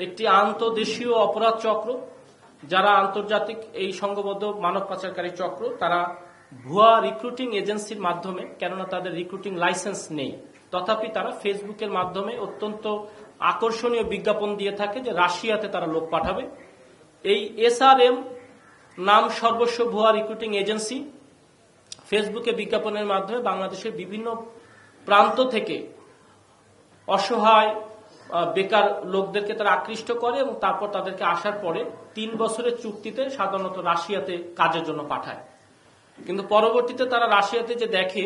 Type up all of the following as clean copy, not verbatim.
একটি আন্তর্দেশীয় অপরাধ চক্র, যারা আন্তর্জাতিক এই সংঘবদ্ধ মানব পাচারকারী চক্র, তারা ভুয়া রিক্রুটিং এজেন্সির মাধ্যমে, কেননা তাদের রিক্রুটিং লাইসেন্স নেই, তথাপি তারা ফেসবুকের মাধ্যমে অত্যন্ত আকর্ষণীয় বিজ্ঞাপন দিয়ে থাকে যে রাশিয়াতে তারা লোক পাঠাবে। এই SRM নাম সর্বস্ব ভুয়া রিক্রুটিং এজেন্সি ফেসবুকে বিজ্ঞাপনের মাধ্যমে বাংলাদেশের বিভিন্ন প্রান্ত থেকে অসহায় বেকার লোকদেরকে তারা আকৃষ্ট করে এবং তারপর তাদেরকে আসার পরে 3 বছরের চুক্তিতে সাধারণত রাশিয়াতে কাজের জন্য পাঠায়। কিন্তু পরবর্তীতে তারা রাশিয়াতে যে দেখে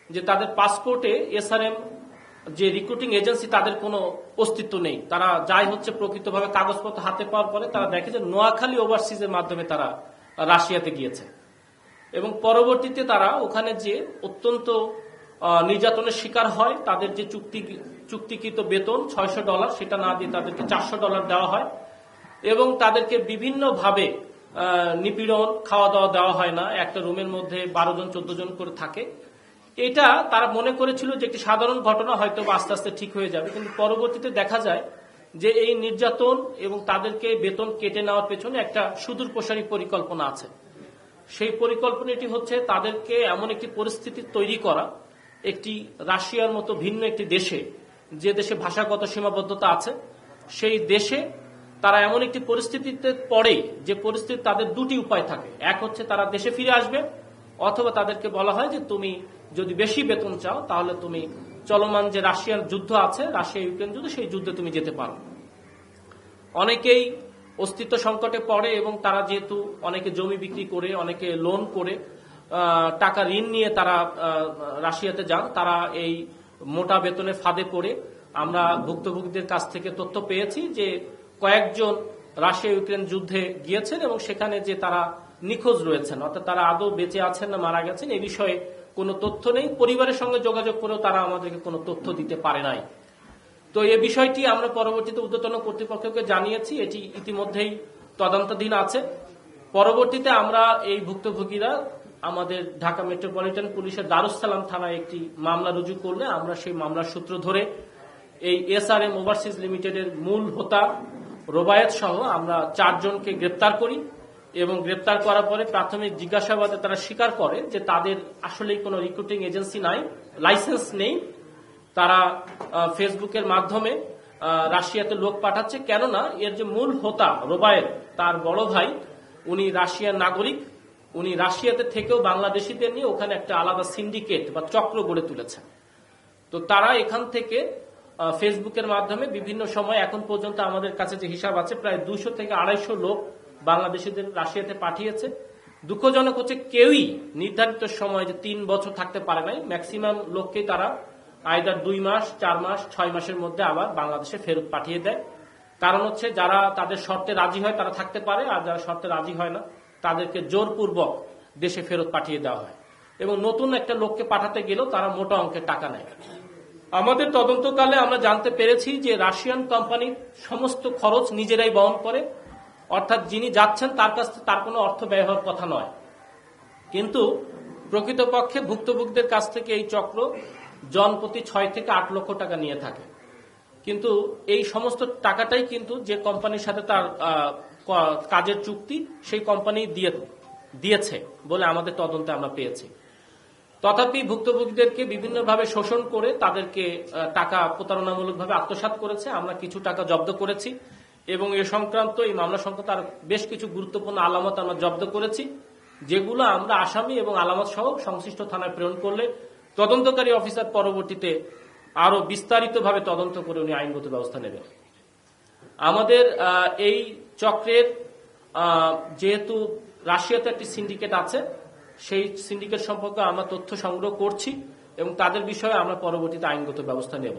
যে তাদের পাসপোর্টে SRM যে রিক্রুটিং এজেন্সি তাদের কোনো অস্তিত্ব নেই, তারা যাই হচ্ছে প্রকৃতভাবে কাগজপত্র হাতে পাওয়ার পরে তারা দেখে যে নোয়াখালী ওভারসিজের মাধ্যমে তারা রাশিয়াতে গিয়েছে এবং পরবর্তীতে তারা ওখানে যে অত্যন্ত নির্যাতনের শিকার হয়। তাদের যে চুক্তিকৃত বেতন $600 সেটা না দিয়ে তাদেরকে $400 দেওয়া হয় এবং তাদেরকে বিভিন্নভাবে নিপীড়ন, খাওয়া দাওয়া দেওয়া হয় না। একটা রুমের মধ্যে 12 জন 14 জন করে থাকে। এটা তারা মনে করেছিল যে একটি সাধারণ ঘটনা, হয়তো আস্তে আস্তে ঠিক হয়ে যাবে, কিন্তু পরবর্তীতে দেখা যায় যে এই নির্যাতন এবং তাদেরকে বেতন কেটে নেওয়ার পেছনে একটা সুদূর প্রসারী পরিকল্পনা আছে। সেই পরিকল্পনাটি হচ্ছে তাদেরকে এমন একটি পরিস্থিতি তৈরি করা, একটি রাশিয়ার মতো ভিন্ন একটি দেশে, যে দেশে ভাষাগত সীমাবদ্ধতা আছে, সেই দেশে তারা এমন একটি পরিস্থিতিতে পড়ে যে পরিস্থিতি তাদের দুটি উপায় থাকে। এক হচ্ছে তারা দেশে ফিরে আসবে, অথবা তাদেরকে বলা হয় যে তুমি যদি বেশি বেতন চাও তাহলে তুমি চলমান যে রাশিয়ার যুদ্ধ আছে, রাশিয়া ইউক্রেন যুদ্ধ, সেই যুদ্ধে তুমি যেতে পারো। অনেকেই অস্তিত্ব সংকটে পড়ে এবং তারা যেহেতু অনেকে জমি বিক্রি করে, অনেকে লোন করে, টাকা ঋণ নিয়ে তারা রাশিয়াতে যান, তারা এই মোটা বেতনের ফাঁদে পড়ে আমরা ভুক্তভোগীদের কাছ থেকে তথ্য পেয়েছি যে কয়েকজন রাশিয়া ইউক্রেন যুদ্ধে গিয়েছেন এবং সেখানে যে তারা নিখোঁজ রয়েছেন, অর্থাৎ তারা আদৌ বেঁচে আছেন না মারা গেছেন এই বিষয়ে কোনো তথ্য নেই। পরিবারের সঙ্গে যোগাযোগ করেও তারা আমাদেরকে কোনো তথ্য দিতে পারে নাই। তো এই বিষয়টি আমরা পরবর্তীতে ঊর্ধ্বতন কর্তৃপক্ষকে জানিয়েছি, এটি ইতিমধ্যেই তদন্তাধীন আছে। পরবর্তীতে আমরা এই ভুক্তভোগীরা আমাদের ঢাকা মেট্রোপলিটন পুলিশের দারুস সালাম থানায় একটি মামলা রুজু করলে আমরা সেই মামলার সূত্র ধরে এই SRM ওভারসিজ লিমিটেডের মূল হোতা রোবায়েত সহ আমরা 4 জনকে গ্রেপ্তার করি এবং গ্রেপ্তার করার পরে প্রাথমিক জিজ্ঞাসাবাদে তারা স্বীকার করে যে তাদের আসলেই কোনো রিক্রুটিং এজেন্সি নাই, লাইসেন্স নেই। তারা ফেসবুকের মাধ্যমে রাশিয়াতে লোক পাঠাচ্ছে, কেননা এর যে মূল হোতা রোবায়েত, তার বড় ভাই উনি রাশিয়ার নাগরিক, উনি রাশিয়াতে থেকেও বাংলাদেশিদের নিয়ে ওখানে একটা আলাদা সিন্ডিকেট বা চক্র গড়ে তুলেছে। তো তারা এখান থেকে ফেসবুকের মাধ্যমে বিভিন্ন সময়, এখন পর্যন্ত আমাদের কাছে যে হিসাব আছে, প্রায় 200 থেকে 250 লোক বাংলাদেশিদের রাশিয়াতে পাঠিয়েছে। দুঃখজনক হচ্ছে কেউই নির্ধারিত সময় যে 3 বছর থাকতে পারে নাই। ম্যাক্সিমাম লোককেই তারা আইদার 2 মাস, 4 মাস, 6 মাসের মধ্যে আবার বাংলাদেশে ফেরত পাঠিয়ে দেয়। কারণ হচ্ছে যারা তাদের শর্তে রাজি হয় তারা থাকতে পারে, আর যারা শর্তে রাজি হয় না তাদেরকে জোরপূর্বক দেশে ফেরত পাঠিয়ে দেওয়া হয় এবং নতুন একটা লোককে পাঠাতে গেলেও তারা মোটা অঙ্কের টাকা নেয়। আমাদের তদন্তকালে আমরা জানতে পেরেছি যে রাশিয়ান কোম্পানি সমস্ত খরচ নিজেরাই বহন করে, অর্থাৎ যিনি যাচ্ছেন তার কাছ থেকে তার কোনো অর্থ ব্যয় হওয়ার কথা নয়। কিন্তু প্রকৃতপক্ষে ভুক্তভোগীদের কাছ থেকে এই চক্র জনপ্রতি 6 থেকে 8 লক্ষ টাকা নিয়ে থাকে। কিন্তু এই সমস্ত টাকাটাই কিন্তু যে কোম্পানির সাথে তার কাজের চুক্তি, সেই কোম্পানি দিয়েছে বলে আমাদের তদন্তে আমরা পেয়েছি। তথাপি ভুক্তভোগীদেরকে বিভিন্নভাবে শোষণ করে তাদেরকে টাকা প্রতারণামূলকভাবে আত্মসাৎ করেছে। আমরা কিছু টাকা জব্দ করেছি এবং এই মামলা সংক্রান্ত আর বেশ কিছু গুরুত্বপূর্ণ আলামত আমরা জব্দ করেছি, যেগুলো আমরা আসামি এবং আলামত সহ সংশ্লিষ্ট থানায় প্রেরণ করলে তদন্তকারী অফিসার পরবর্তীতে আরো বিস্তারিতভাবে তদন্ত করে উনি আইনগত ব্যবস্থা নেবেন। আমাদের এই চক্রের যেহেতু রাশিয়াতে একটি সিন্ডিকেট আছে, সেই সিন্ডিকেট সম্পর্কে আমরা তথ্য সংগ্রহ করছি এবং তাদের বিষয়ে আমরা পরবর্তীতে আইনগত ব্যবস্থা নেব।